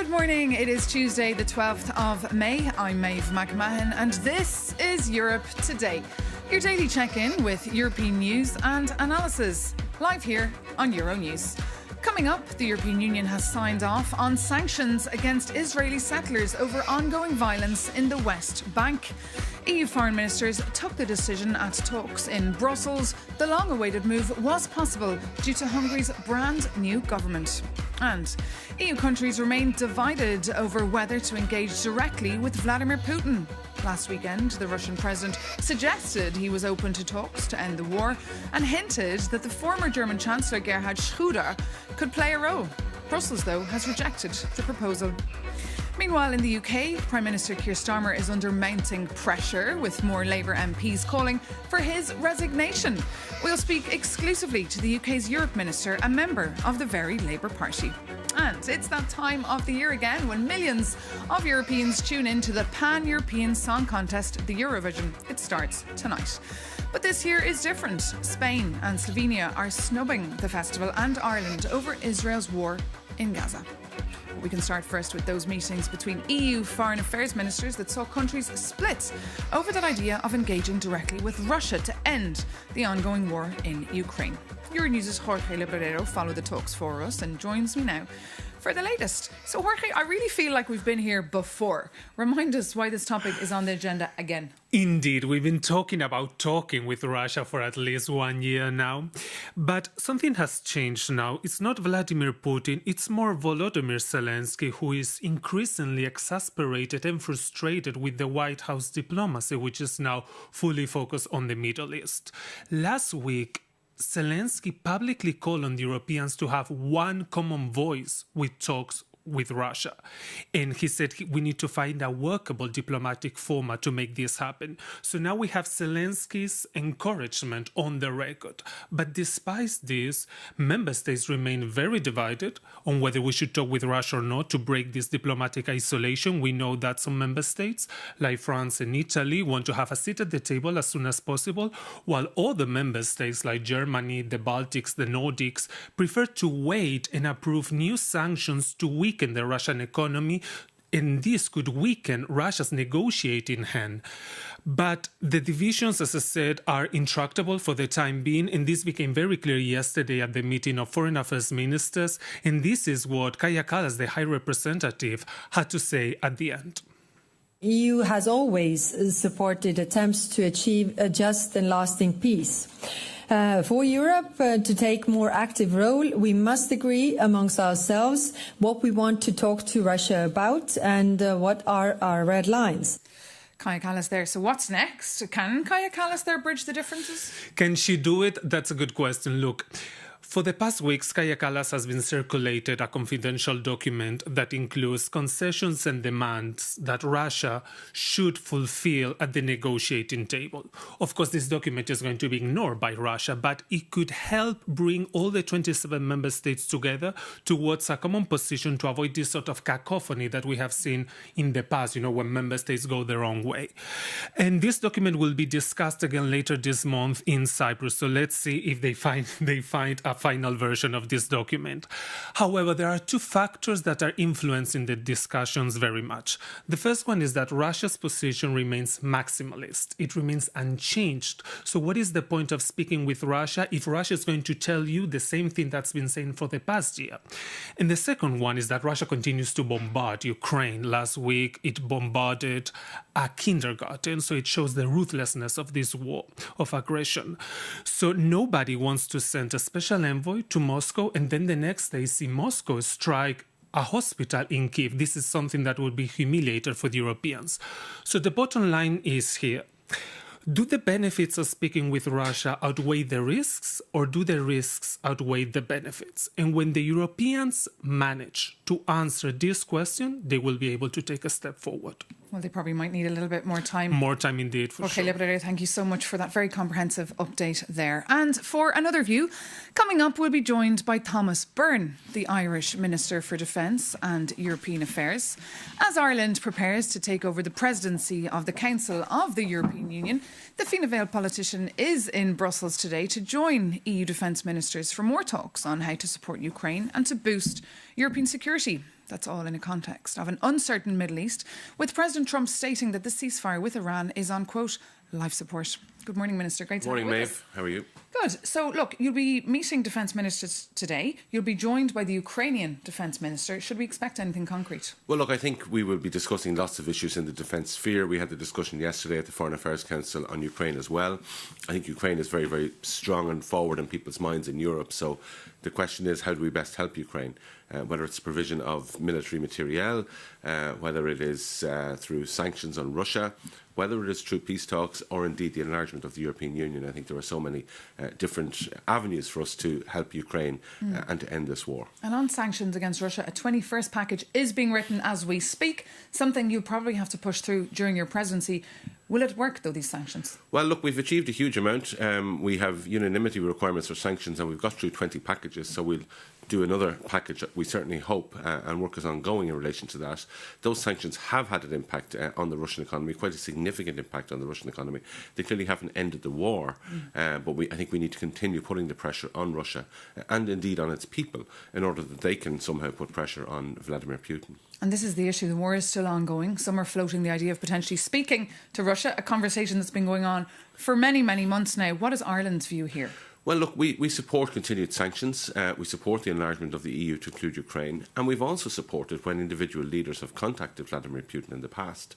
Good morning. It is Tuesday, the 12th of May. I'm Maeve McMahon, and this is Europe Today, your daily check-in with European news and analysis, live here on Euronews. Coming up, the European Union has signed off on sanctions against Israeli settlers over ongoing violence in the West Bank. EU foreign ministers took the decision at talks in Brussels. The long-awaited move was possible due to Hungary's brand new government. And EU countries remain divided over whether to engage directly with Vladimir Putin. Last weekend, the Russian president suggested he was open to talks to end the war and hinted that the former German Chancellor Gerhard Schröder could play a role. Brussels, though, has rejected the proposal. Meanwhile, in the UK, Prime Minister Keir Starmer is under mounting pressure, with more Labour MPs calling for his resignation. We'll speak exclusively to the UK's Europe Minister, a member of the very Labour Party. And it's that time of the year again when millions of Europeans tune in to the Pan-European Song Contest, the Eurovision. It starts tonight. But this year is different. Spain and Slovenia are snubbing the festival, and Ireland over Israel's war in Gaza. We can start first with those meetings between EU foreign affairs ministers that saw countries split over that idea of engaging directly with Russia to end the ongoing war in Ukraine. Euronews' Jorge Librero followed the talks for us and joins me now for the latest. So Jorge, I really feel like we've been here before. Remind us why this topic is on the agenda again. Indeed, we've been talking about talking with Russia for at least 1 year now. But something has changed now. It's not Vladimir Putin, it's more Volodymyr Zelensky, who is increasingly exasperated and frustrated with the White House diplomacy, which is now fully focused on the Middle East. Last week, Zelensky publicly called on the Europeans to have one common voice with talks with Russia. And he said we need to find a workable diplomatic format to make this happen. So now we have Zelensky's encouragement on the record. But despite this, member states remain very divided on whether we should talk with Russia or not to break this diplomatic isolation. We know that some member states, like France and Italy, want to have a seat at the table as soon as possible, while other member states like Germany, the Baltics, the Nordics, prefer to wait and approve new sanctions to weaken the Russian economy, and this could weaken Russia's negotiating hand. But the divisions, as I said, are intractable for the time being, and this became very clear yesterday at the meeting of foreign affairs ministers, and this is what Kaja Kallas, the High Representative, had to say at the end. EU has always supported attempts to achieve a just and lasting peace. For Europe to take more active role, we must agree amongst ourselves what we want to talk to Russia about and what are our red lines. Kaja Kallas there. So what's next? Can Kaja Kallas there bridge the differences? Can she do it? That's a good question. Look, for the past weeks, Kaja Kallas has been circulated a confidential document that includes concessions and demands that Russia should fulfill at the negotiating table. Of course, this document is going to be ignored by Russia, but it could help bring all the 27 member states together towards a common position to avoid this sort of cacophony that we have seen in the past, when member states go the wrong way. And this document will be discussed again later this month in Cyprus. So let's see if they find a final version of this document. However, there are two factors that are influencing the discussions very much. The first one is that Russia's position remains maximalist. It remains unchanged. So what is the point of speaking with Russia if Russia is going to tell you the same thing that's been saying for the past year? And the second one is that Russia continues to bombard Ukraine. Last week, it bombarded a kindergarten, so it shows the ruthlessness of this war of aggression. So nobody wants to send a special envoy to Moscow and then the next day see Moscow strike a hospital in Kyiv. This is something that would be humiliating for the Europeans. So the bottom line is here. Do the benefits of speaking with Russia outweigh the risks, or do the risks outweigh the benefits? And when the Europeans manage to answer this question, they will be able to take a step forward. Well, they probably might need a little bit more time. More time indeed, for sure. Okay, Librero, thank you so much for that very comprehensive update there. And for another view, coming up, we'll be joined by Thomas Byrne, the Irish Minister for Defence and European Affairs. As Ireland prepares to take over the presidency of the Council of the European Union, the Fianna Fáil politician is in Brussels today to join EU defence ministers for more talks on how to support Ukraine and to boost European security. That's all in a context of an uncertain Middle East, with President Trump stating that the ceasefire with Iran is on, quote, life support. Good morning, Minister. Great to have you with us. Morning, Maeve. How are you? Good. So, look, you'll be meeting defence ministers today. You'll be joined by the Ukrainian defence minister. Should we expect anything concrete? Well, look, I think we will be discussing lots of issues in the defence sphere. We had the discussion yesterday at the Foreign Affairs Council on Ukraine as well. I think Ukraine is very, very strong and forward in people's minds in Europe. So the question is, how do we best help Ukraine? Whether it's provision of military materiel, whether it is through sanctions on Russia, whether it is through peace talks or indeed the enlargement of the European Union. I think there are so many different avenues for us to help Ukraine and to end this war. And on sanctions against Russia, a 21st package is being written as we speak, something you'll probably have to push through during your presidency. Will it work, though, these sanctions? Well, look, we've achieved a huge amount. We have unanimity requirements for sanctions and we've got through 20 packages, so we'll do another package, we certainly hope, and work is ongoing in relation to that. Those sanctions have had an impact on the Russian economy, quite a significant impact on the Russian economy. They clearly haven't ended the war, but I think we need to continue putting the pressure on Russia and indeed on its people in order that they can somehow put pressure on Vladimir Putin. And this is the issue. The war is still ongoing. Some are floating the idea of potentially speaking to Russia, a conversation that's been going on for many, many months now. What is Ireland's view here? Well, look, we support continued sanctions. We support the enlargement of the EU to include Ukraine. And we've also supported when individual leaders have contacted Vladimir Putin in the past.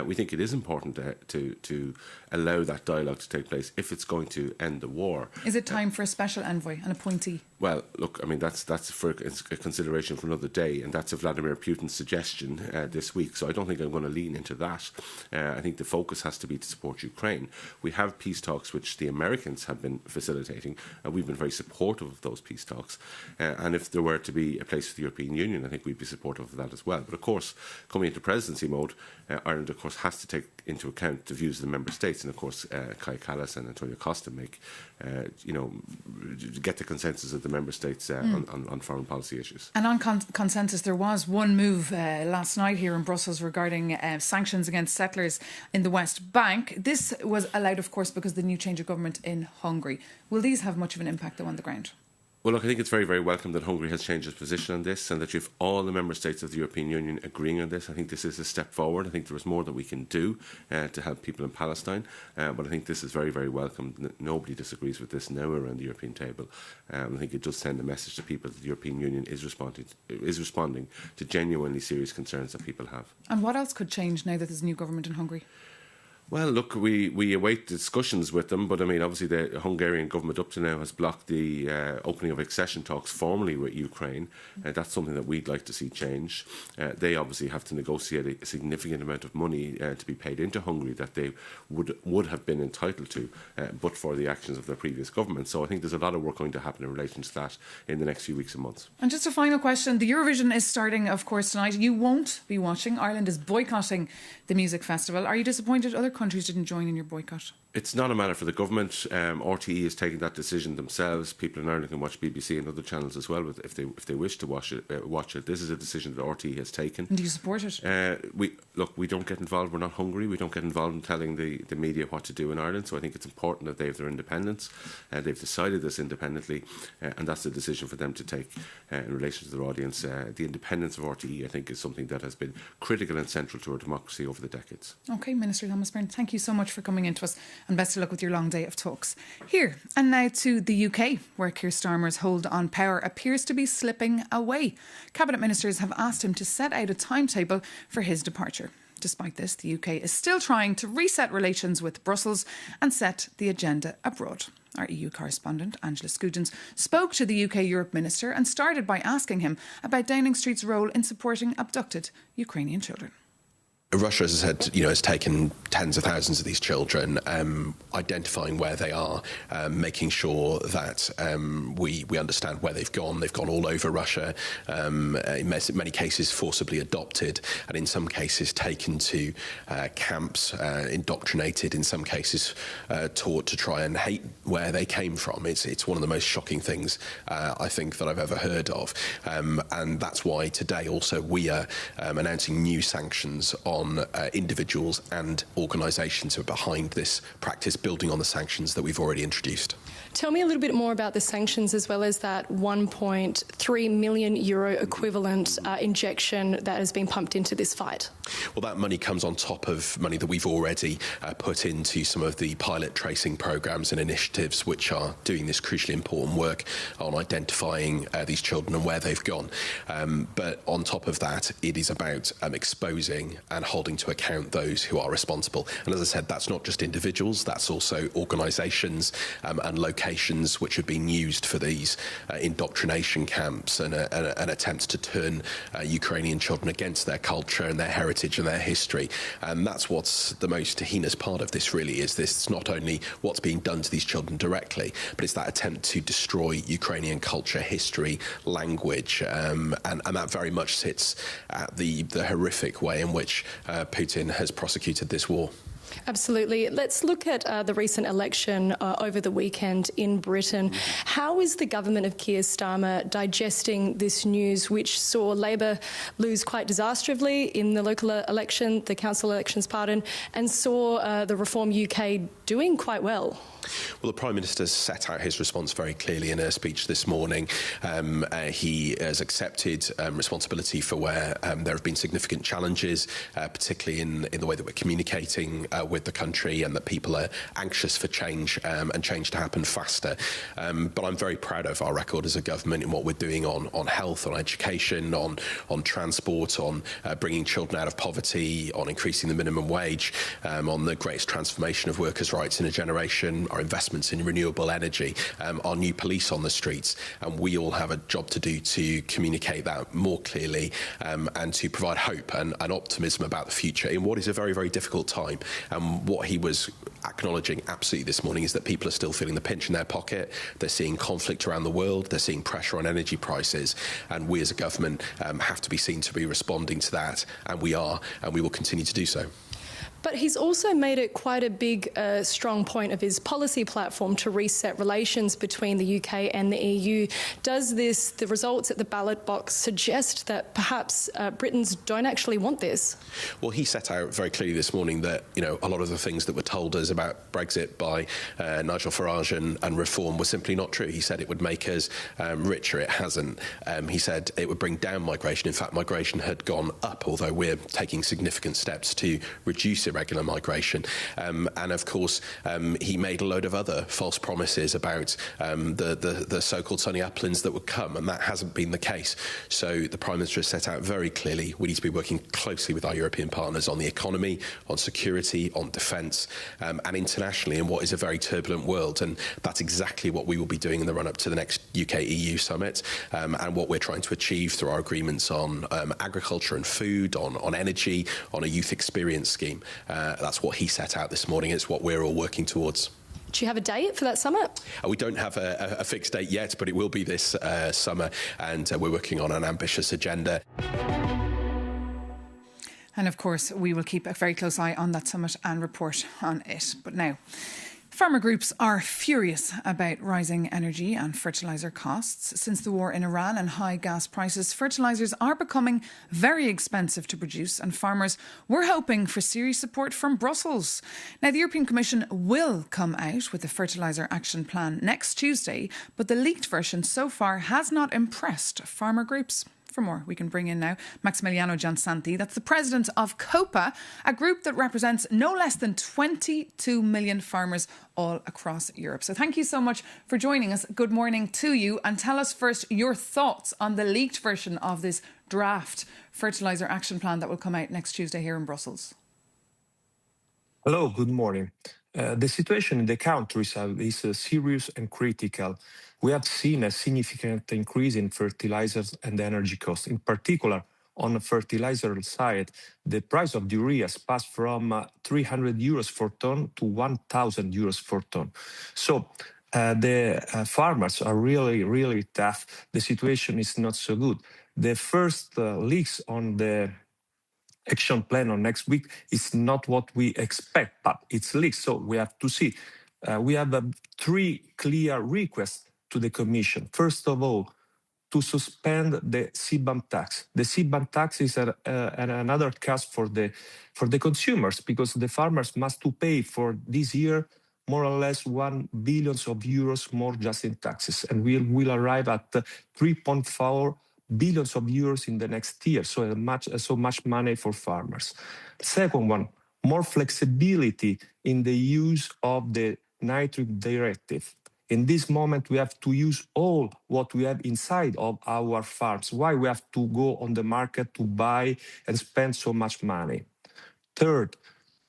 We think it is important to allow that dialogue to take place if it's going to end the war. Is it time for a special envoy, an appointee? Well, look, I mean, that's for a consideration for another day, and that's a Vladimir Putin suggestion this week. So I don't think I'm going to lean into that. I think the focus has to be to support Ukraine. We have peace talks which the Americans have been facilitating, and we've been very supportive of those peace talks. And if there were to be a place for the European Union, I think we'd be supportive of that as well. But of course, coming into presidency mode, Ireland, of course, has to take into account the views of the member states. And of course, Kaja Kallas and Antonio Costa get the consensus of the member states on foreign policy issues. And on consensus, there was one move last night here in Brussels regarding sanctions against settlers in the West Bank. This was allowed, of course, because of the new change of government in Hungary. Will these have much of an impact, though, on the ground? Well, look, I think it's very, very welcome that Hungary has changed its position on this and that you have all the member states of the European Union agreeing on this. I think this is a step forward. I think there is more that we can do to help people in Palestine. But I think this is very, very welcome. Nobody disagrees with this now around the European table. I think it does send a message to people that the European Union is responding to genuinely serious concerns that people have. And what else could change now that there's a new government in Hungary? Well, look, we await discussions with them, but I mean, obviously the Hungarian government up to now has blocked the opening of accession talks formally with Ukraine. That's something that we'd like to see change. They obviously have to negotiate a significant amount of money to be paid into Hungary that they would have been entitled to, but for the actions of their previous government. So I think there's a lot of work going to happen in relation to that in the next few weeks and months. And just a final question. The Eurovision is starting, of course, tonight. You won't be watching. Ireland is boycotting the music festival. Are you disappointed other countries didn't join in your boycott? It's not a matter for the government. RTE is taking that decision themselves. People in Ireland can watch BBC and other channels as well if they wish to watch it. This is a decision that RTE has taken. And do you support it? We don't get involved. We're not Hungary. We don't get involved in telling the media what to do in Ireland. So I think it's important that they have their independence. They've decided this independently, and that's the decision for them to take in relation to their audience. The independence of RTE, I think, is something that has been critical and central to our democracy over the decades. OK, Minister Thomas Byrne, thank you so much for coming in to us, and best of luck with your long day of talks. Here, and now to the UK, where Keir Starmer's hold on power appears to be slipping away. Cabinet ministers have asked him to set out a timetable for his departure. Despite this, the UK is still trying to reset relations with Brussels and set the agenda abroad. Our EU correspondent, Angela Scudens, spoke to the UK Europe Minister and started by asking him about Downing Street's role in supporting abducted Ukrainian children. Russia, as I said, has taken tens of thousands of these children, identifying where they are, making sure that we understand where they've gone. They've gone all over Russia, in many cases forcibly adopted, and in some cases taken to camps, indoctrinated, in some cases taught to try and hate where they came from. It's one of the most shocking things, I think, that I've ever heard of. And that's why today also we are announcing new sanctions on on individuals and organisations who are behind this practice, building on the sanctions that we've already introduced. Tell me a little bit more about the sanctions, as well as that €1.3 million equivalent injection that has been pumped into this fight. Well, that money comes on top of money that we've already put into some of the pilot tracing programmes and initiatives which are doing this crucially important work on identifying these children and where they've gone. But on top of that, it is about exposing and holding to account those who are responsible. And as I said, that's not just individuals, that's also organisations and locations which have been used for these indoctrination camps and attempts to turn Ukrainian children against their culture and their heritage and their history. And that's what's the most heinous part of this, really, is this not only what's being done to these children directly, but it's that attempt to destroy Ukrainian culture, history, language, and that very much sits at the horrific way in which Putin has prosecuted this war. Absolutely. Let's look at the recent election over the weekend in Britain. How is the government of Keir Starmer digesting this news, which saw Labor lose quite disastrously in the local election, the council elections, and saw the Reform UK doing quite well? Well, the Prime Minister set out his response very clearly in a speech this morning. He has accepted responsibility for where there have been significant challenges, particularly in the way that we're communicating with the country, and that people are anxious for change and change to happen faster. But I'm very proud of our record as a government in what we're doing on health, on education, on transport, on bringing children out of poverty, on increasing the minimum wage, on the greatest transformation of workers' rights in a generation, our investments in renewable energy, our new police on the streets, and we all have a job to do to communicate that more clearly and to provide hope and optimism about the future in what is a very, very difficult time. And what he was acknowledging absolutely this morning is that people are still feeling the pinch in their pocket. They're seeing conflict around the world. They're seeing pressure on energy prices. And we as a government have to be seen to be responding to that. And we are, and we will continue to do so. But he's also made it quite a big, strong point of his policy platform to reset relations between the UK and the EU. Does the results at the ballot box suggest that perhaps Britons don't actually want this? Well, he set out very clearly this morning that, a lot of the things that were told us about Brexit by Nigel Farage and Reform were simply not true. He said it would make us richer. It hasn't. He said it would bring down migration. In fact, migration had gone up, although we're taking significant steps to reduce irregular migration. And of course, he made a load of other false promises about the so-called sunny uplands that would come, and that hasn't been the case. So the Prime Minister has set out very clearly we need to be working closely with our European partners on the economy, on security, on defence, and internationally in what is a very turbulent world. And that's exactly what we will be doing in the run-up to the next UK-EU summit, and what we're trying to achieve through our agreements on agriculture and food, on energy, on a youth experience scheme. That's what he set out this morning. It's what we're all working towards. Do you have a date for that summit? We don't have a fixed date yet, but it will be this summer, and we're working on an ambitious agenda. And of course, we will keep a very close eye on that summit and report on it. But now, farmer groups are furious about rising energy and fertiliser costs. Since the war in Iran and high gas prices, fertilisers are becoming very expensive to produce, and farmers were hoping for serious support from Brussels. Now, the European Commission will come out with a fertiliser action plan next Tuesday, but the leaked version so far has not impressed farmer groups. For more, we can bring in now Maximiliano Giansanti. That's the president of COPA, a group that represents no less than 22 million farmers all across Europe. So thank you so much for joining us. Good morning to you. And tell us first your thoughts on the leaked version of this draft fertiliser action plan that will come out next Tuesday here in Brussels. Hello, good morning. The situation in the countries is serious and critical. We have seen a significant increase in fertilizers and energy costs. In particular, on the fertilizer side, the price of urea has passed from 300 euros per ton to 1,000 euros per ton. So the farmers are really, really tough. The situation is not so good. The first leaks on the action plan on next week is not what we expect, but it's leaked, so we have to see. We have three clear requests to the Commission. First of all, to suspend the CBAM tax. The CBAM tax is another cost for the consumers, because the farmers must to pay for this year more or less 1 billion euros more just in taxes, and we will arrive at 3.4 billion euros in the next year. So much money for farmers. Second one, more flexibility in the use of the nitrate directive. In this moment, we have to use all what we have inside of our farms. Why we have to go on the market to buy and spend so much money? Third,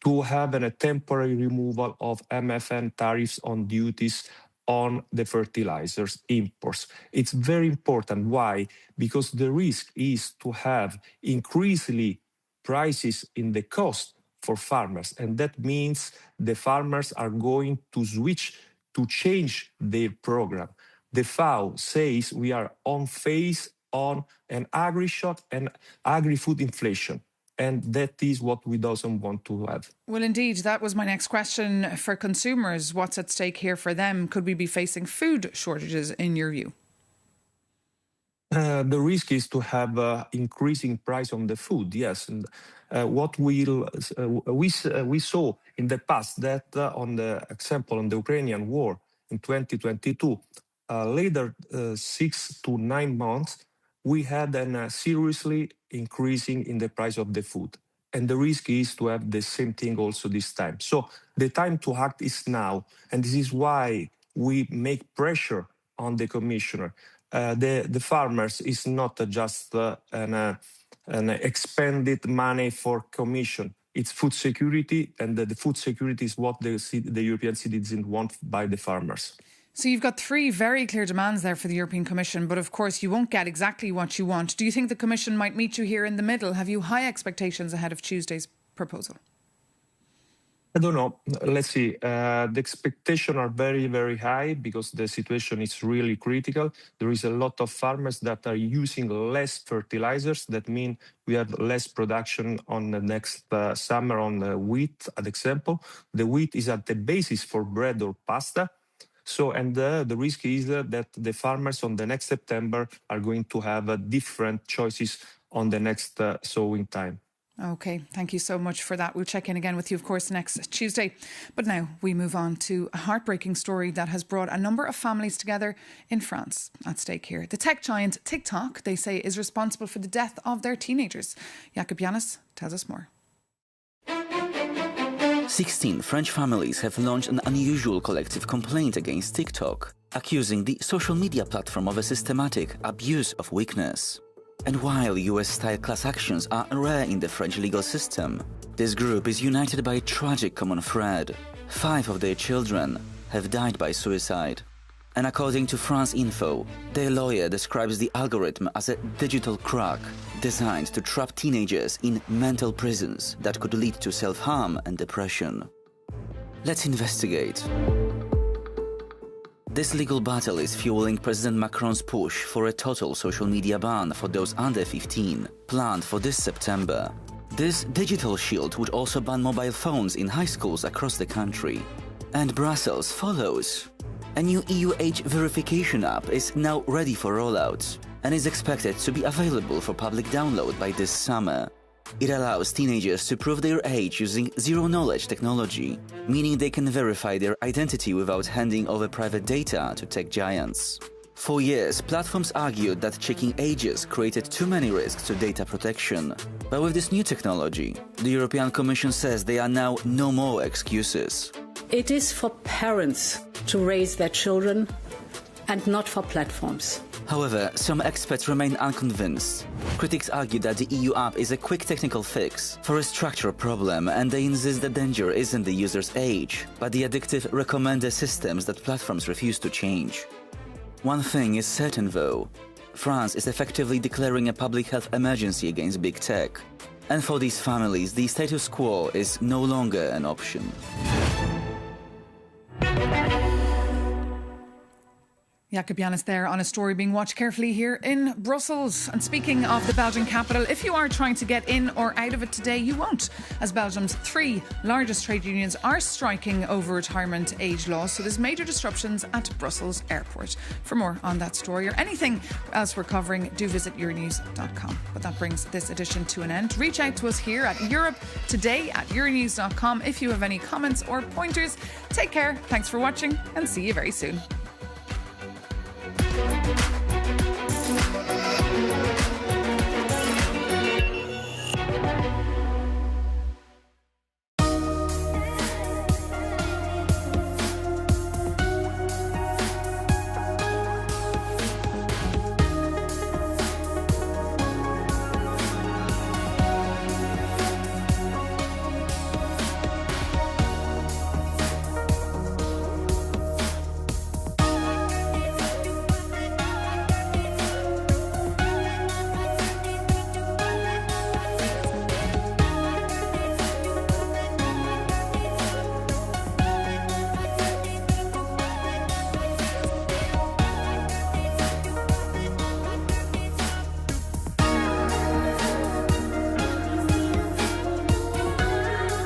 to have a temporary removal of MFN tariffs on duties on the fertilizers imports. It's very important. Why? Because the risk is to have increasingly prices in the cost for farmers, and that means the farmers are going to switch to change their program. The FAO says we are on phase on an agri-shock and agri-food inflation. And that is what we don't want to have. Well, indeed, that was my next question for consumers. What's at stake here for them? Could we be facing food shortages in your view? The risk is to have increasing price on the food, yes. And what we saw in the past that on the example on the Ukrainian war in 2022, later 6 to 9 months, we had a seriously increasing in the price of the food. And the risk is to have the same thing also this time. So the time to act is now. And this is why we make pressure on the commissioner. The farmers is not just an expended money for commission. It's food security, and the food security is what the European citizens want by the farmers. So you've got 3 very clear demands there for the European Commission, but of course you won't get exactly what you want. Do you think the Commission might meet you here in the middle? Have you high expectations ahead of Tuesday's proposal? I don't know. Let's see. The expectations are very, very high because the situation is really critical. There is a lot of farmers that are using less fertilizers. That means we have less production on the next summer on wheat, as example. The wheat is at the basis for bread or pasta. So, and the risk is that the farmers on the next September are going to have different choices on the next sowing time. OK, thank you so much for that. We'll check in again with you, of course, next Tuesday. But now we move on to a heartbreaking story that has brought a number of families together in France. At stake here, the tech giant TikTok, they say, is responsible for the death of their teenagers. Jakob Janis tells us more. 16 French families have launched an unusual collective complaint against TikTok, accusing the social media platform of a systematic abuse of weakness. And while US-style class actions are rare in the French legal system, this group is united by a tragic common thread. 5 of their children have died by suicide. And according to France Info, their lawyer describes the algorithm as a digital crack designed to trap teenagers in mental prisons that could lead to self-harm and depression. Let's investigate. This legal battle is fueling President Macron's push for a total social media ban for those under 15, planned for this September. This digital shield would also ban mobile phones in high schools across the country. And Brussels follows. A new EU age verification app is now ready for rollout and is expected to be available for public download by this summer. It allows teenagers to prove their age using zero-knowledge technology, meaning they can verify their identity without handing over private data to tech giants. For years, platforms argued that checking ages created too many risks to data protection. But with this new technology, the European Commission says there are now no more excuses. It is for parents to raise their children and not for platforms. However, some experts remain unconvinced. Critics argue that the EU app is a quick technical fix for a structural problem, and they insist the danger isn't the user's age, but the addictive recommender systems that platforms refuse to change. One thing is certain though, France is effectively declaring a public health emergency against big tech. And for these families, the status quo is no longer an option. Jacob Jannis there on a story being watched carefully here in Brussels. And speaking of the Belgian capital, if you are trying to get in or out of it today, you won't, as Belgium's 3 largest trade unions are striking over retirement age laws. So there's major disruptions at Brussels Airport. For more on that story or anything else we're covering, do visit Euronews.com. But that brings this edition to an end. Reach out to us here at Europe Today at Euronews.com if you have any comments or pointers. Take care, thanks for watching, and see you very soon.